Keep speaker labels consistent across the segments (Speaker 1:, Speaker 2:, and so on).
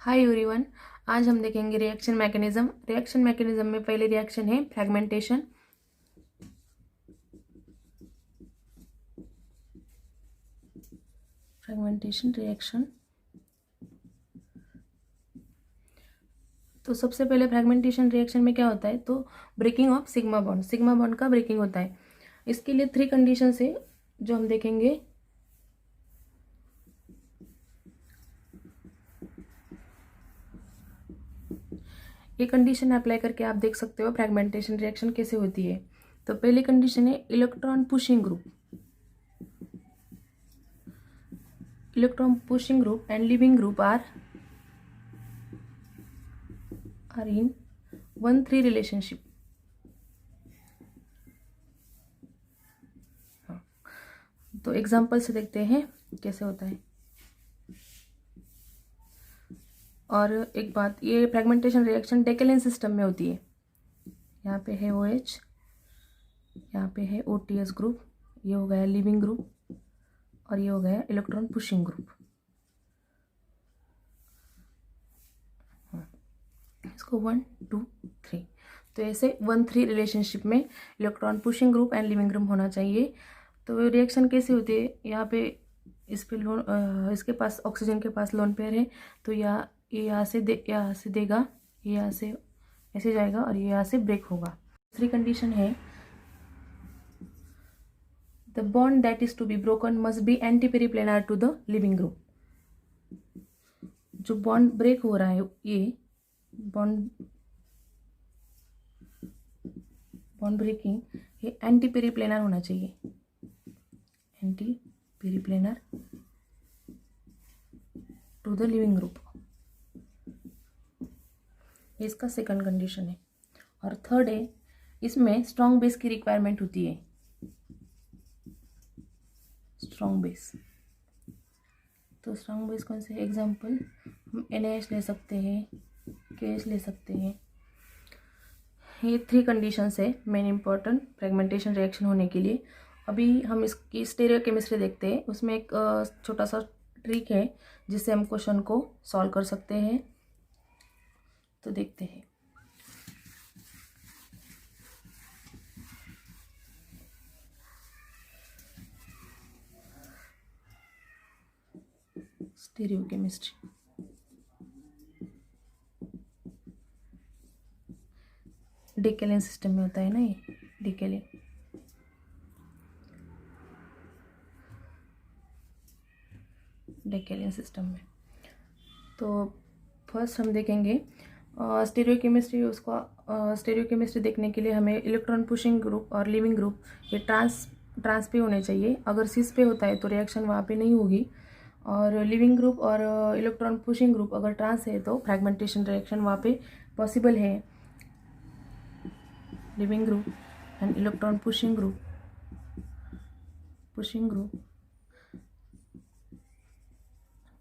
Speaker 1: Hi everyone. आज हम देखेंगे रिएक्शन मैकेनिज्म। रिएक्शन मैकेनिज्म में पहले रिएक्शन है फ्रैगमेंटेशन। Fragmentation reaction. तो सबसे पहले फ्रैगमेंटेशन रिएक्शन में क्या होता है, तो breaking of sigma bond. Sigma bond का ब्रेकिंग होता है। इसके लिए 3 कंडीशन है जो हम देखेंगे। ये कंडीशन अप्लाई करके आप देख सकते हो फ्रैगमेंटेशन रिएक्शन कैसे होती है। तो पहली कंडीशन है electron pushing group. Electron pushing group and leaving group are in 1-3 relationship. तो एग्जाम्पल से देखते हैं कैसे होता है। और एक बात, ये फ्रैगमेंटेशन रिएक्शन डेकेलेन सिस्टम में होती है। यहाँ पे है OH, यहाँ पे है OTS ग्रुप, ये हो गया लीविंग ग्रुप और ये हो गया इलेक्ट्रॉन पुशिंग ग्रुप। इसको 1, 2, 3। तो ऐसे 1-3 रिलेशनशिप में electron pushing group and leaving group होना चाहिए। तो रिएक्शन कैसे होती है, यहाँ पे इस पे लोन, इसके पास ऑक्सीजन के पास लोन पेयर है, तो ये यहाँ से देगा, ये यहाँ से ऐसे जाएगा और ये यहाँ से ब्रेक होगा। दूसरी कंडीशन है the bond that is to be broken must be anti periplanar to the leaving group. जो बॉन्ड ब्रेक हो रहा है, ये बॉन्ड ब्रेकिंग, ये एंटी पेरिप्लेनर होना चाहिए। Anti periplanar to the leaving group, इसका सेकंड कंडीशन है। और थर्ड है, इसमें स्ट्रॉन्ग बेस की रिक्वायरमेंट होती है। स्ट्रॉन्ग बेस, तो स्ट्रॉन्ग बेस कौन से, एग्जाम्पल हम NaH ले सकते हैं, KH ले सकते हैं। ये 3 कंडीशंस है मेन इंपॉर्टेंट फ्रैगमेंटेशन रिएक्शन होने के लिए। अभी हम इसकी स्टीरियोकेमिस्ट्री देखते हैं। उसमें एक छोटा सा ट्रिक है जिससे हम क्वेश्चन को सॉल्व कर सकते हैं। तो देखते हैं। स्टीरियोकेमिस्ट्री, डेकेलेन सिस्टम में होता है ना, ये डेकेलेन। डेकेलेन सिस्टम में तो फर्स्ट हम देखेंगे स्टीरियोकेमिस्ट्री। उसका स्टीरियोकेमिस्ट्री देखने के लिए हमें इलेक्ट्रॉन पुशिंग ग्रुप और लिविंग ग्रुप ये ट्रांस पे होने चाहिए। अगर सिस पे होता है तो रिएक्शन वहाँ पे नहीं होगी। और लिविंग ग्रुप और इलेक्ट्रॉन पुशिंग ग्रुप अगर ट्रांस है तो फ्रैगमेंटेशन रिएक्शन वहाँ पे पॉसिबल है। Leaving group and electron pushing group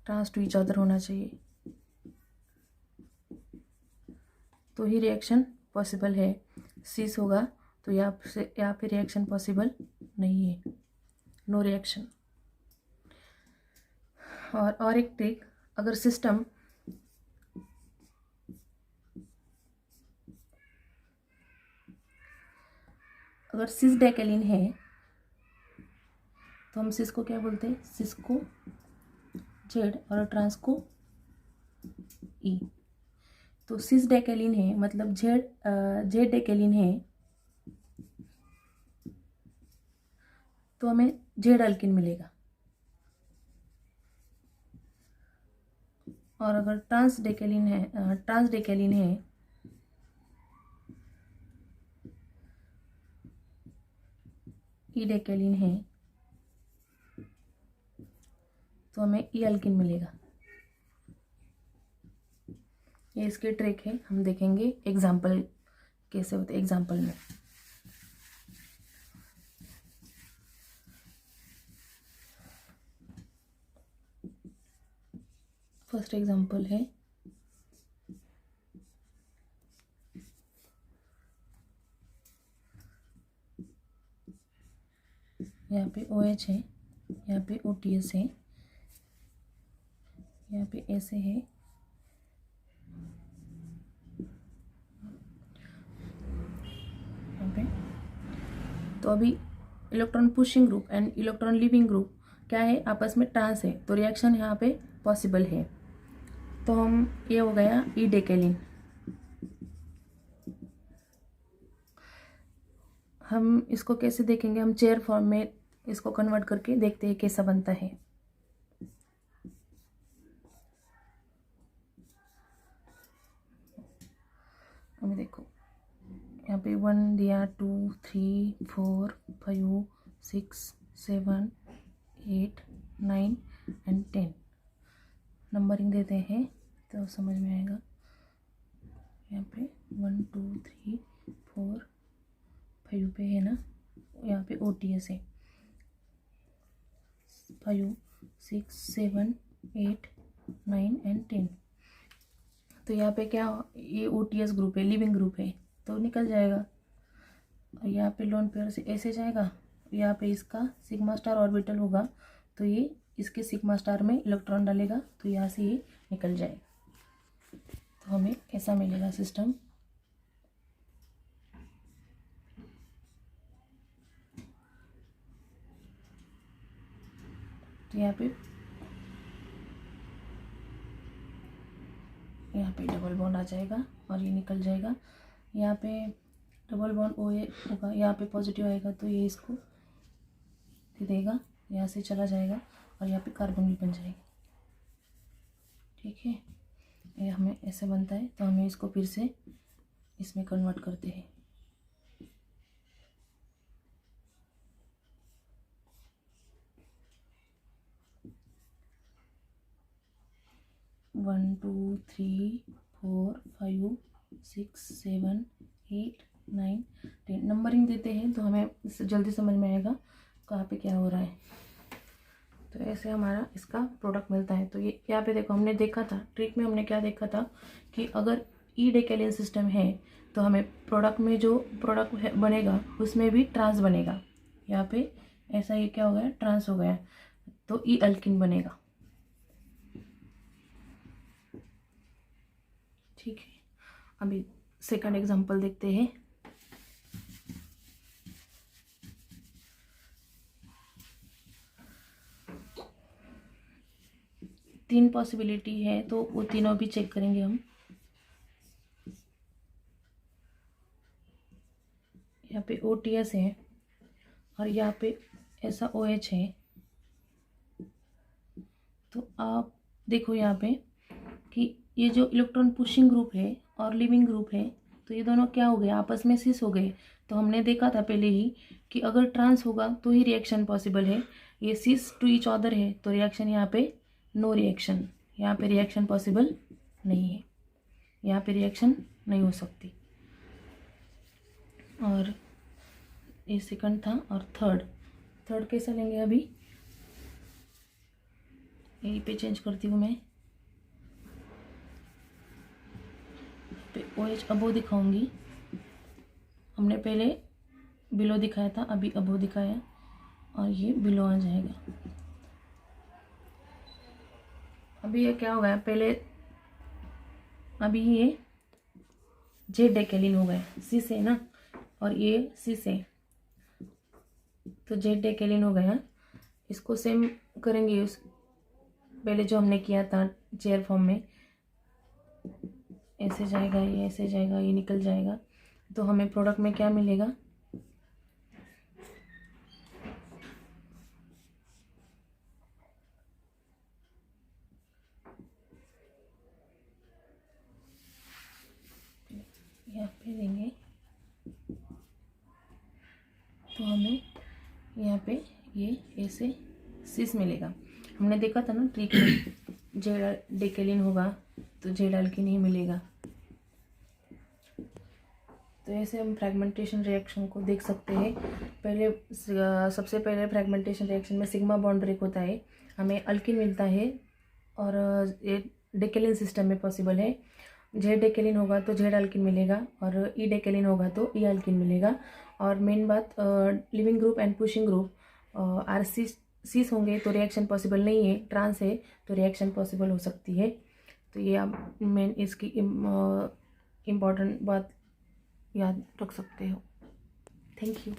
Speaker 1: trans to each other होना चाहिए, तो ही रिएक्शन पॉसिबल है। सिस होगा तो यहाँ पे रिएक्शन पॉसिबल नहीं है, नो रिएक्शन। और एक ट्रिक, अगर सिस्टम अगर सिस डेकेलिन है तो हम सिस को क्या बोलते हैं, सिस को जेड और ट्रांस को ई। तो सिस डेकेलिन है मतलब जेड डेकेलिन है तो हमें जेड अल्किन मिलेगा। और अगर ट्रांस डेकेलिन है ई डेकेलिन है तो हमें ई अल्किन मिलेगा। ये इसकी ट्रिक है, हम देखेंगे एग्जाम्पल कैसे होते हैं। एग्जाम्पल में फर्स्ट एग्जाम्पल है यहाँ पे OH है, यहाँ पे OTS है, यहाँ पे ऐसे है, तो अभी electron pushing group and electron leaving group क्या है, आपस में ट्रांस है, तो रिएक्शन यहाँ पे पॉसिबल है। तो हम ये हो गया ई डेकेलिन। हम इसको कैसे देखेंगे, हम चेयर फॉर्म में इसको कन्वर्ट करके देखते हैं कैसा बनता है। अभी देखो यहाँ पे 1 दिया, 2 3 4 5 6 7 8 9 एंड 10 नंबरिंग देते हैं तो समझ में आएगा। यहाँ पे 1 2 3 4 5 पे है ना, यहाँ पे OTS है 5 6 7 8 9 एंड 10। तो यहाँ पे क्या, ये OTS ग्रुप है, लिविंग ग्रुप है, तो निकल जाएगा। और यहाँ पे लोन पेयर से ऐसे जाएगा, यहाँ पे इसका सिग्मा स्टार ऑर्बिटल होगा, तो ये इसके सिग्मा स्टार में इलेक्ट्रॉन डालेगा, तो यहाँ से ये निकल जाएगा। तो हमें ऐसा मिलेगा सिस्टम। तो यहाँ पे डबल बॉन्ड आ जाएगा और ये निकल जाएगा। यहाँ पे डबल बॉन्ड OA होगा, यहाँ पे पॉजिटिव आएगा, तो ये इसको दे देगा, यहाँ से चला जाएगा और यहाँ पे कार्बन भी बन जाएगा। ठीक है, ये हमें ऐसे बनता है। तो हमें इसको फिर से इसमें कन्वर्ट करते हैं। वन 2 3 4 5 6 7 8 9 10 नंबरिंग देते हैं, तो हमें इससे जल्दी समझ में आएगा कहाँ पे क्या हो रहा है। तो ऐसे हमारा इसका प्रोडक्ट मिलता है। तो ये यहाँ पे देखो, हमने देखा था ट्रिक में, हमने क्या देखा था कि अगर ई डेकेलिन सिस्टम है तो हमें प्रोडक्ट में जो प्रोडक्ट बनेगा उसमें भी ट्रांस बनेगा। यहाँ पे ऐसा ये क्या हो गया, ट्रांस हो गया, तो ई अल्किन बनेगा। ठीक है, अभी सेकंड एग्जांपल देखते हैं। तीन पॉसिबिलिटी है, तो वो तीनों भी चेक करेंगे हम। यहाँ पे OTS है और यहाँ पे ऐसा OH है। तो आप देखो यहाँ पे कि ये जो इलेक्ट्रॉन पुशिंग ग्रुप है और लिविंग ग्रुप है, तो ये दोनों क्या हो गए, आपस में सिस हो गए। तो हमने देखा था पहले ही कि अगर ट्रांस होगा तो ही रिएक्शन पॉसिबल है। ये सिस टू ईच अदर है, तो रिएक्शन यहाँ पे नो रिएक्शन, यहाँ पे रिएक्शन पॉसिबल नहीं है, यहाँ पे रिएक्शन नहीं हो सकती। और ये सेकंड था। और थर्ड कैसा लेंगे, अभी यहीं पे चेंज करती हूँ मैं, पे OH अबो दिखाऊंगी। हमने पहले बिलो दिखाया था, अभी अबो दिखाया, और ये बिलो आ जाएगा। अभी ये क्या हो गया, पहले अभी ये जेड डेकेलिन हो गया, सिस है ना, और ये सिस है, तो जेड डेकेलिन हो गया। इसको सेम करेंगे उस पहले जो हमने किया था चेयर फॉर्म में, ऐसे जाएगा, ये ऐसे जाएगा, ये निकल जाएगा। तो हमें प्रोडक्ट में क्या मिलेगा, यहाँ पे देंगे, तो हमें यहाँ पे ये ऐसे सिस मिलेगा। हमने देखा था ना ट्रिक में, जेड डेकेलिन होगा तो जेड अल्किन ही मिलेगा। तो ऐसे हम फ्रैगमेंटेशन रिएक्शन को देख सकते हैं। पहले सबसे पहले फ्रैगमेंटेशन रिएक्शन में सिग्मा बॉन्ड ब्रेक होता है, हमें अल्किन मिलता है, और ये डेकेलिन सिस्टम में पॉसिबल है। जेड डेकेलिन होगा तो जेड अल्किन मिलेगा, और ई डेकेलिन होगा तो ई अल्किन मिलेगा। और मेन बात, leaving group and pushing group are cis होंगे तो रिएक्शन पॉसिबल नहीं है, ट्रांस है तो रिएक्शन पॉसिबल हो सकती है। तो ये आप मेन इसकी इम्पॉर्टेंट बात याद रख सकते हो। Thank you.